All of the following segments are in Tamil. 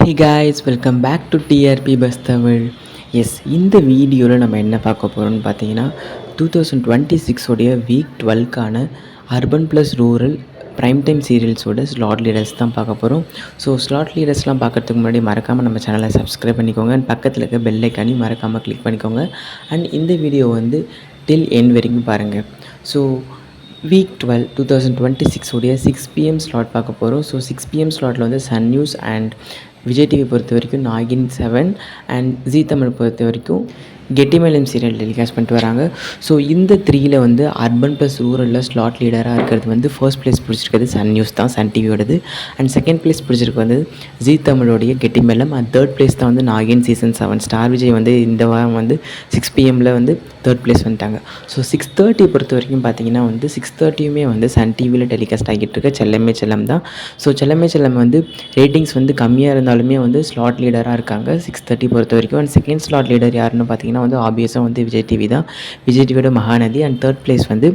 Hey guys, welcome back to TRP Bus Tamil. Yes இந்த வீடியோவில் நம்ம என்ன பார்க்க போகிறோம்னு பார்த்தீங்கன்னா 2026 உடைய வீக் 12க்கான urban plus rural prime time சீரியல்ஸோட ஸ்லாட் லீடர்ஸ் தான் பார்க்க போகிறோம். ஸோ ஸ்லாட் லீடர்ஸ்லாம் பார்க்குறதுக்கு முன்னாடி மறக்காமல் நம்ம சேனலை சப்ஸ்கிரைப் பண்ணிக்கோங்க அண்ட் பக்கத்தில் இருக்க பெல் ஐக்கானையும் மறக்காமல் கிளிக் பண்ணிக்கோங்க. அண்ட் இந்த வீடியோ வந்து டில் எண்ட் வரைக்கும் பாருங்கள். ஸோ வீக் 12 2026 உடைய 6 PM ஸ்லாட் பார்க்க போகிறோம். ஸோ 6 PM ஸ்லாட்டில் வந்து Sun News and Vijay TV பொறுத்த வரைக்கும் நாகின் 7 அண்ட் ஜீ தமிழ் பொறுத்த வரைக்கும் கெட்டிமேளம் சீரியல் டெலிகாஸ்ட் பண்ணிட்டு வராங்க. ஸோ இந்த 3ல் வந்து அர்பன் ப்ளஸ் ரூரலில் ஸ்லாட் லீடராக இருக்கிறது வந்து ஃபர்ஸ்ட் ப்ளேஸ் பிடிச்சிருக்கிறது சன் நியூஸ் தான், சன் டிவியோடது. அண்ட் செகண்ட் ப்ளேஸ் பிடிச்சிருக்கு வந்து ஜீ தமிழோடைய கெட்டிமேளம். அண்ட் தேர்ட் ப்ளேஸ் தான் வந்து நாகின் சீசன் 7. ஸ்டார் விஜய் வந்து இந்த வாரம் வந்து 6 PMல் வந்து தேர்ட் ப்ளேஸ் வந்துட்டாங்க. ஸோ 6:30 பொறுத்த வரைக்கும் பார்த்தீங்கன்னா வந்து 6:30யுமே வந்து சன் டிவியில் டெலிகாஸ்ட் ஆகிட்டு இருக்க செல்லமே செல்லம் தான். ஸோ செல்லமே செல்லம் வந்து ரேட்டிங்ஸ் வந்து கம்மியாக இருந்தாலுமே வந்து ஸ்லாட் லீடராக இருக்காங்க 6:30 பொறுத்த வரைக்கும். அண்ட் செகண்ட் ஸ்லாட் லீடர் யாருன்னு பார்த்தீங்கன்னா வந்து ஆப்வியஸாக வந்து விஜய் டிவி தான், விஜய் டிவியோட மகாநதி. அண்ட் தேர்ட் ப்ளேஸ் வந்து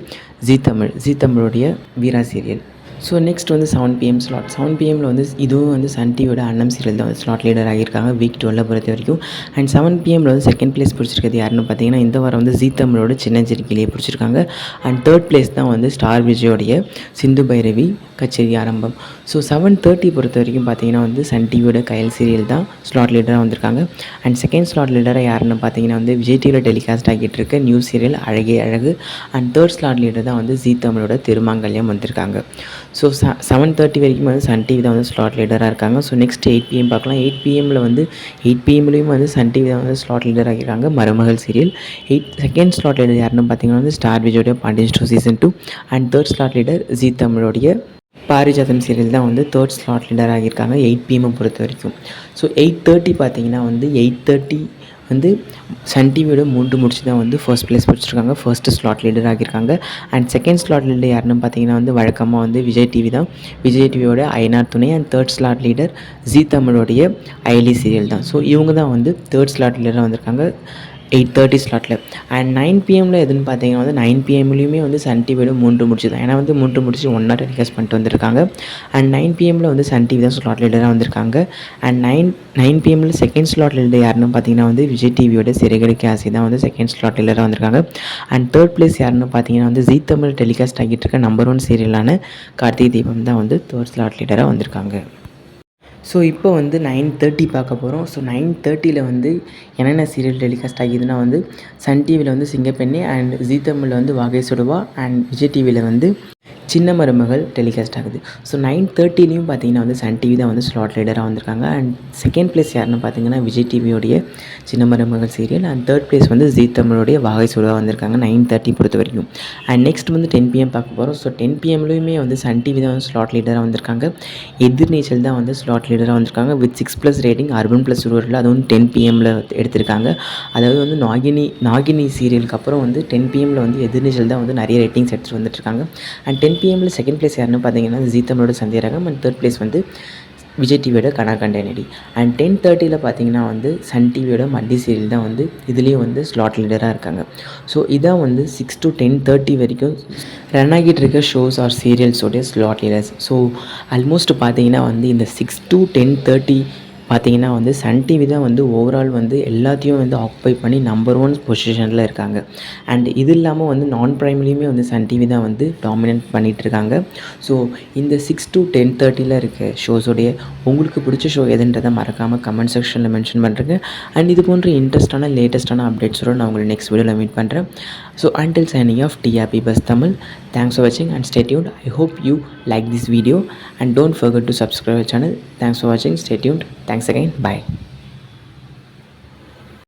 ஜீ தமிழுடைய வீரா சீரியல். ஸோ நெக்ஸ்ட் வந்து 7 PM ஸ்லாட். 7 PMல் வந்து இதுவும் வந்து சன் டிவியோட அன்னம் சீரியல் தான் வந்து ஸ்லாட் லீடர் ஆகியிருக்காங்க வீக் 12 பொறுத்த வரைக்கும். அண்ட் 7 PMல் வந்து செகண்ட் ப்ளேஸ் பிடிச்சிருக்கிறது யாருன்னு பார்த்தீங்கன்னா இந்த வாரம் வந்து ஜீ தமிழோட சின்னஞ்சிரிக்கிலேயே பிடிச்சிருக்காங்க. அண்ட் தேர்ட் ப்ளேஸ் தான் வந்து ஸ்டார் விஜயோடைய சிந்து பைரவி கச்சேரி ஆரம்பம். ஸோ 7:30 பொறுத்த வரைக்கும் பார்த்தீங்கன்னா வந்து சன் டிவியோட கயல் சீரியல் தான் ஸ்லாட் லீடராக வந்திருக்காங்க. அண்ட் செகண்ட் ஸ்லாட் லீடராக யாருன்னு பார்த்தீங்கன்னா வந்து விஜய் டிவியில் டெலிகாஸ்ட் ஆகிட்டு இருக்க நியூ சீரியல் அழகே அழகு. அண்ட் தேர்ட் ஸ்லாட் லீடர் தான் வந்து ஜீ தமிழோட திருமாங்கல்யம் வந்திருக்காங்க. ஸோ 7:30 வரைக்கும் வந்து சன் டிவி தான் வந்து ஸ்லாட் லீடராக இருக்காங்க. ஸோ நெக்ஸ்ட் 8 PM பார்க்கலாம். 8 PMல் வந்து 8 PMலையும் வந்து சன் டிவி தான் வந்து ஸ்லாட் லீடர் ஆகியிருக்காங்க மருமகள் சீரியல். செகண்ட் ஸ்லாட் லீடர் யாருன்னு பார்த்தீங்கன்னா வந்து ஸ்டார் விஜயோடைய Pandian store season 2. And third slot leader Zee தமிழோடைய பாரிஜாதம் சீரியல் தான் வந்து தேர்ட் ஸ்லாட் லீடர் ஆகியிருக்காங்க 8 PM பொறுத்த வரைக்கும். ஸோ 8:30 பார்த்தீங்கன்னா வந்து 8:30 வந்து சன் டிவியோட 3 முடிச்சு தான் வந்து ஃபர்ஸ்ட் ப்ளேஸ் பிடிச்சிருக்காங்க, ஃபர்ஸ்ட்டு ஸ்லாட் லீடர் ஆகியிருக்காங்க. அண்ட் செகண்ட் ஸ்லாட் லீடர் யாருன்னு பார்த்தீங்கன்னா வந்து வழக்கமாக வந்து விஜய் டிவி தான், விஜய் டிவியோட Ayyanar Thunai. And third slot leader Zee தமிழோடைய ஐலி சீரியல் தான். ஸோ இவங்க தான் வந்து தேர்ட் ஸ்லாட் லீடராக வந்திருக்காங்க 8:30 ஸ்லாட்டில். அண்ட் 9 PMல் எதுன்னு பார்த்தீங்கன்னா வந்து 9 PMலையுமே வந்து சன் டிவியோட 3 முடிச்சு தான், ஏன்னா வந்து 3 முடிச்சு ஒன்றா டெலிகாஸ்ட் பண்ணிட்டு வந்திருக்காங்க. அண்ட் 9 PMல் வந்து சன் டிவி தான் ஸ்லாட் லீடராக வந்திருக்காங்க. அண்ட் 9 PMல் செகண்ட் ஸ்லாட் லீடர் யாருன்னு பார்த்தீங்கன்னா வந்து விஜய் டிவியோட சிறகடிக்க ஆசை தான் வந்து செகண்ட் ஸ்லாட் லீடராக வந்திருக்காங்க. அண்ட் தேர்ட் ப்ளேஸ் யாருன்னு பார்த்தீங்கன்னா வந்து ஜீ தமிழ் டெலிகாஸ்ட் ஆகிட்டு இருக்க நம்பர் 1 சீரியலான கார்த்திகை தீபம் தான் வந்து தேர்ட் ஸ்லாட் லீடராக வந்திருக்காங்க. ஸோ இப்போ வந்து 9:30 பார்க்க போகிறோம். ஸோ 9:30ல் வந்து என்னென்ன சீரியல் டெலிகாஸ்ட் ஆகிதுன்னா வந்து சன் டிவியில் வந்து சிங்கப்பெண்ணே, அண்ட் ஜீ தமிழில் வந்து வாகை சுடுவா, அண்ட் விஜய் டிவியில் வந்து சின்ன மருமகள் டெலிகாஸ்ட் ஆகுது. ஸோ 9:30லையும் பார்த்தீங்கன்னா வந்து சன் டிவி தான் வந்து ஸ்லாட் லீடராக வந்திருக்காங்க. அண்ட் செகண்ட் ப்ளேஸ் யாருன்னு பார்த்தீங்கன்னா விஜய் டிவியோடைய சின்ன மருமகள் சீரியல். அண்ட் தேர்ட் ப்ளேஸ் வந்து ஜீ தமிழோடைய வாகை சுடுவா வந்திருக்காங்க 9:30 பொறுத்த வரைக்கும். அண்ட் நெக்ஸ்ட் வந்து 10 PM பார்க்க போகிறோம். ஸோ 10 PMலையுமே வந்து சன் டிவி தான் வந்து ஸ்லாட் லீடராக வந்திருக்காங்க. எதிர்நீச்சல் தான் வந்து ஸ்லாட் லீடராக வந்திருக்காங்க வித் 6+ ரேட்டிங் அர்பன் ப்ளஸ் ரூரலில், அதுவும் 10 PMல் எடுத்திருக்காங்க. அதாவது வந்து நாகினி சீரியலுக்கு அப்புறம் வந்து 10 PMல் வந்து எதிர்நீச்சல் தான் வந்து நிறைய ரேட்டிங்ஸ் எடுத்துகிட்டு வந்துட்டுருக்காங்க. அண்ட் 10 PMல் செகண்ட் ப்ளேஸ் யாருன்னு பார்த்தீங்கன்னா ஜீ தமிழோட சந்தியராகம். அண்ட் தேர்ட் ப்ளேஸ் வந்து விஜய் டிவியோட கனாகண்டனடி. அண்ட் 10:30ல் பார்த்தீங்கன்னா வந்து சன் டிவியோட மட்டி சீரியல் தான் வந்து இதுலேயும் வந்து ஸ்லாட் லீடராக இருக்காங்க. ஸோ இதான் வந்து 6 to 10:30 வரைக்கும் ரன் ஆகிட்டு இருக்க ஷோஸ் ஆர் சீரியல்ஸோடைய ஸ்லாட் லீடர்ஸ். ஸோ ஆல்மோஸ்ட் பார்த்தீங்கன்னா வந்து இந்த 6 to 10:30 பார்த்தீங்கன்னா வந்து சன் டிவி தான் வந்து ஓவரால் வந்து எல்லாத்தையும் வந்து ஆக்குபை பண்ணி நம்பர் 1 பொசிஷனில் இருக்காங்க. அண்ட் இது இல்லாமல் வந்து நான் ப்ரைம்லேயுமே வந்து சன் டிவி தான் வந்து டாமினேட் பண்ணிகிட்ருக்காங்க. ஸோ இந்த 6 to 10:30ல் இருக்க ஷோஸோடைய உங்களுக்கு பிடிச்ச ஷோ எதுன்றதை மறக்காமல் கமெண்ட் செக்ஷனில் மென்ஷன் பண்ணுறேங்க. அண்ட் இது போன்ற இன்ட்ரெஸ்டான லேட்டஸ்ட்டான அப்டேட்ஸோடு நான் உங்களை நெக்ஸ்ட் வீடியோவில் மீட் பண்ணுறேன். So until signing off, TRP Bus Tamil. Thanks for watching and stay tuned. I hope you like this video and don't forget to subscribe our channel. Thanks for watching. Stay tuned. Thanks again. Bye.